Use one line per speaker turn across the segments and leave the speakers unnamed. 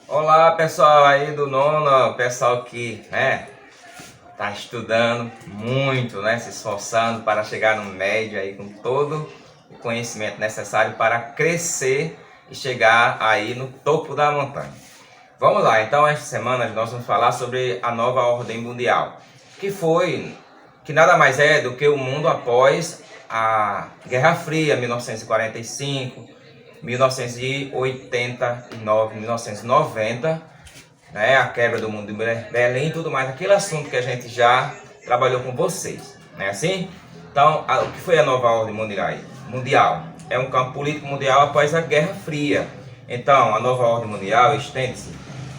Olá pessoal aí do nono, pessoal que tá estudando muito, se esforçando para chegar no médio aí com todo o conhecimento necessário para crescer e chegar aí no topo da montanha. Vamos lá, então esta semana nós vamos falar sobre a nova ordem mundial, que nada mais é do que o mundo após a Guerra Fria, 1945, 1989, 1990, a quebra do mundo de Berlim e tudo mais, aquele assunto que a gente já trabalhou com vocês, não é assim? Então, o que foi a nova ordem mundial? É um campo político mundial após a Guerra Fria. Então, a nova ordem mundial estende-se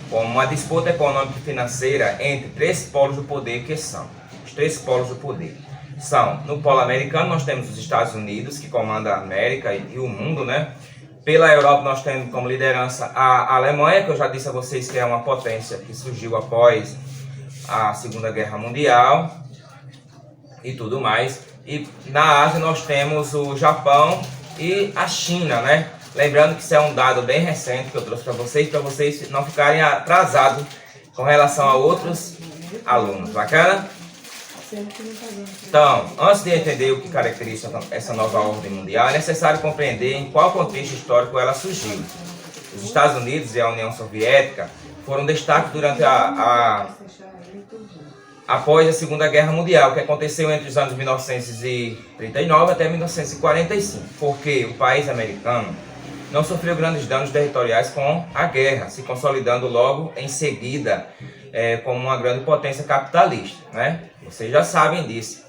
como uma disputa econômica e financeira entre três polos do poder, que são os três polos do poder. No polo americano nós temos os Estados Unidos, que comanda a América e o mundo, Pela Europa nós temos como liderança a Alemanha, que eu já disse a vocês que é uma potência que surgiu após a Segunda Guerra Mundial e tudo mais. E na Ásia nós temos o Japão e a China, Lembrando que isso é um dado bem recente que eu trouxe para vocês não ficarem atrasados com relação a outros alunos. Bacana? Então, antes de entender o que caracteriza essa nova ordem mundial, é necessário compreender em qual contexto histórico ela surgiu. Os Estados Unidos e a União Soviética foram destaque durante após a Segunda Guerra Mundial, que aconteceu entre os anos 1939 até 1945, porque o país americano não sofreu grandes danos territoriais com a guerra, se consolidando logo em seguida como uma grande potência capitalista, Vocês já sabem disso.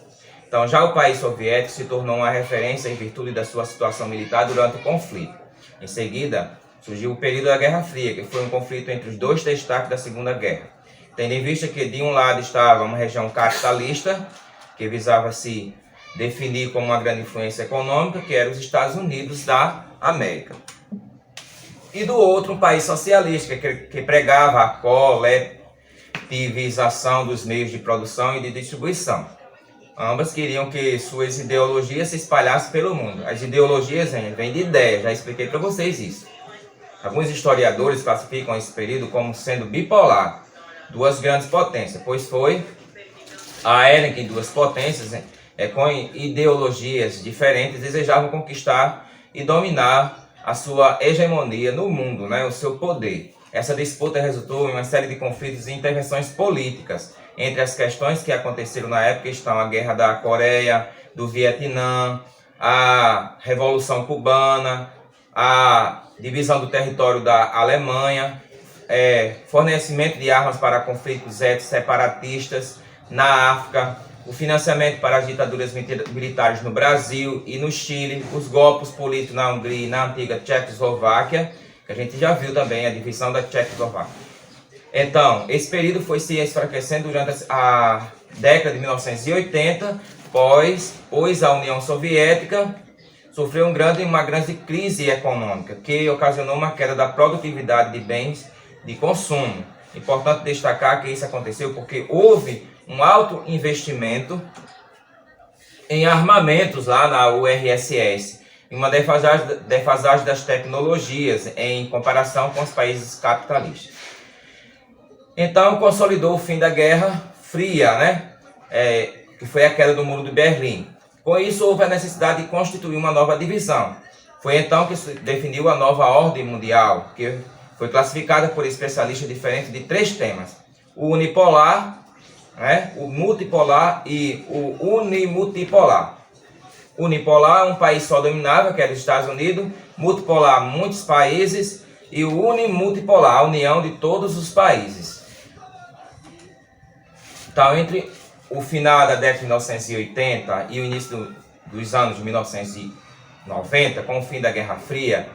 Então, já o país soviético se tornou uma referência em virtude da sua situação militar durante o conflito. Em seguida, surgiu o período da Guerra Fria, que foi um conflito entre os dois destaques da Segunda Guerra. Tendo em vista que de um lado estava uma região capitalista, que visava se definir como uma grande influência econômica, que era os Estados Unidos da América. E do outro, um país socialista, que pregava a coletivização dos meios de produção e de distribuição. Ambas queriam que suas ideologias se espalhassem pelo mundo. As ideologias vêm de ideias, já expliquei para vocês isso. Alguns historiadores classificam esse período como sendo bipolar, duas grandes potências, pois foi a era que duas potências com ideologias diferentes desejavam conquistar e dominar a sua hegemonia no mundo, o seu poder. Essa disputa resultou em uma série de conflitos e intervenções políticas. Entre as questões que aconteceram na época estão a Guerra da Coreia, do Vietnã, a Revolução Cubana, a divisão do território da Alemanha, fornecimento de armas para conflitos separatistas na África, o financiamento para as ditaduras militares no Brasil e no Chile, os golpes políticos na Hungria e na antiga Tchecoslováquia, que a gente já viu também a divisão da Tchecoslováquia. Então, esse período foi se enfraquecendo durante a década de 1980, pois a União Soviética sofreu uma grande crise econômica, que ocasionou uma queda da produtividade de bens de consumo. Importante destacar que isso aconteceu porque houve um alto investimento em armamentos lá na URSS, e uma defasagem das tecnologias em comparação com os países capitalistas. Então, consolidou o fim da Guerra Fria, que foi a queda do Muro de Berlim. Com isso, houve a necessidade de constituir uma nova divisão. Foi então que se definiu a nova ordem mundial, que foi classificada por especialistas diferentes de três temas: o unipolar, o multipolar e o unimultipolar. Unipolar, um país só dominava, que era os Estados Unidos. Multipolar, muitos países. E o unimultipolar, a união de todos os países. Então, entre o final da década de 1980 e o início dos anos de 1990, com o fim da Guerra Fria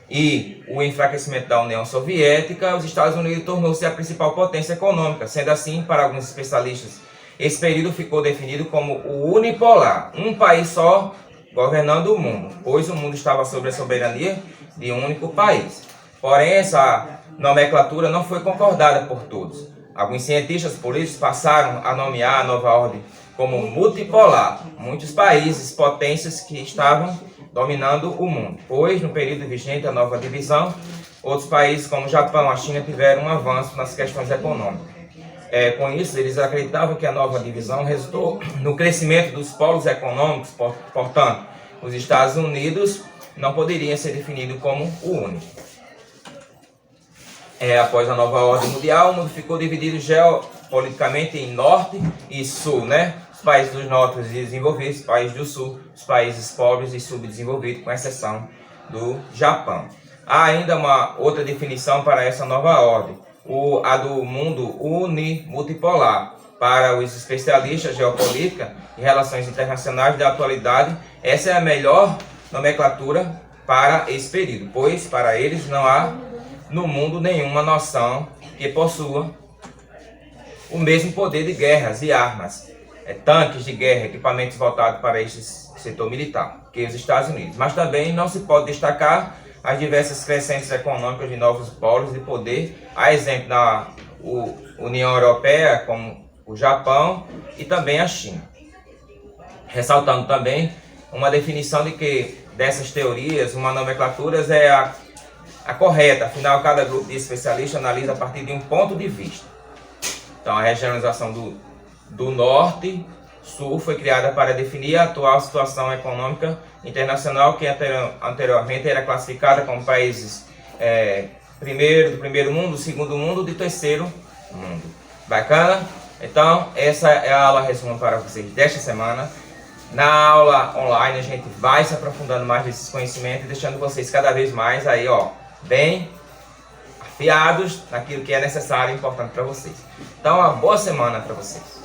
e o enfraquecimento da União Soviética, os Estados Unidos tornou-se a principal potência econômica. Sendo assim, para alguns especialistas, esse período ficou definido como o unipolar, um país só governando o mundo, pois o mundo estava sob a soberania de um único país. Porém, essa nomenclatura não foi concordada por todos. Alguns cientistas políticos passaram a nomear a nova ordem como multipolar, muitos países, potências que estavam dominando o mundo, pois no período vigente a nova divisão outros países como o Japão, a China tiveram um avanço nas questões econômicas. Com isso, eles acreditavam que a nova divisão resultou no crescimento dos polos econômicos, portanto, os Estados Unidos não poderiam ser definidos como o único. Após a nova ordem mundial, o mundo ficou dividido geopoliticamente em norte e sul, né? Os países do norte, os desenvolvidos, os países do sul, os países pobres e subdesenvolvidos, com exceção do Japão. Há ainda uma outra definição para essa nova ordem, a do mundo unimultipolar. Para os especialistas de geopolítica e relações internacionais da atualidade, essa é a melhor nomenclatura para esse período, pois para eles não há no mundo nenhuma nação que possua o mesmo poder de guerras e armas, tanques de guerra, equipamentos voltados para este setor militar, que os Estados Unidos. Mas também não se pode destacar as diversas crescentes econômicas de novos polos de poder, a exemplo da União Europeia, como o Japão e também a China. Ressaltando também uma definição de que dessas teorias, uma nomenclatura é a correta, afinal cada grupo de especialistas analisa a partir de um ponto de vista. Então a regionalização do norte-sul foi criada para definir a atual situação econômica internacional, que anteriormente era classificada como países do primeiro mundo, segundo mundo e terceiro mundo. Bacana? Então essa é a aula resumo para vocês desta semana. Na aula online a gente vai se aprofundando mais nesses conhecimentos e deixando vocês cada vez mais aí, bem afiados naquilo que é necessário e importante para vocês. Então, uma boa semana para vocês.